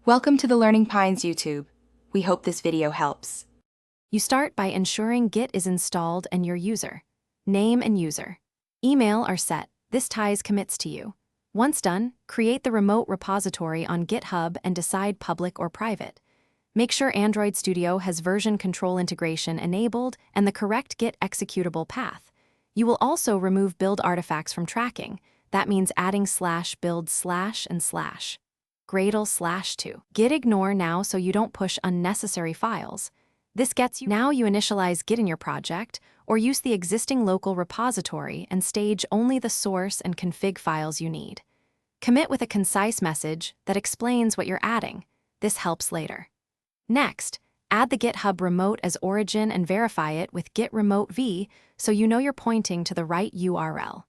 Welcome to the Learning Pines YouTube. We hope this video helps. You start by ensuring Git is installed and your user. Name and user. Email are set. This ties commits to you. Once done, create the remote repository on GitHub and decide public or private. Make sure Android Studio has version control integration enabled and the correct Git executable path. You will also remove build artifacts from tracking. That means adding /build/ and /. Gradle /2. Git ignore now so you don't push unnecessary files. This gets you. Now you initialize Git in your project, or use the existing local repository and stage only the source and config files you need. Commit with a concise message that explains what you're adding. This helps later. Next, add the GitHub remote as origin and verify it with git remote v so you know you're pointing to the right URL.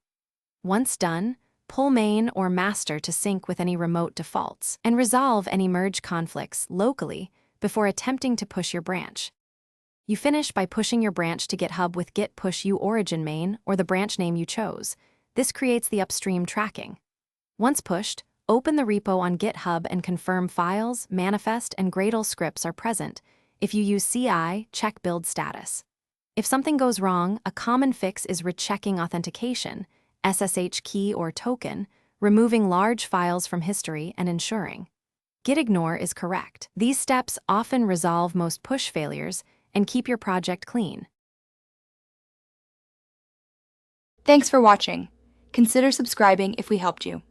Once done, pull main or master to sync with any remote defaults and resolve any merge conflicts locally before attempting to push your branch. You finish by pushing your branch to GitHub with git push origin main or the branch name you chose. This creates the upstream tracking. Once pushed, open the repo on GitHub and confirm files, manifest, and Gradle scripts are present. If you use CI, check build status. If something goes wrong, a common fix is rechecking authentication, SSH key or token, removing large files from history, and ensuring Git ignore is correct. These steps often resolve most push failures and keep your project clean. Thanks for watching. Consider subscribing if we helped you.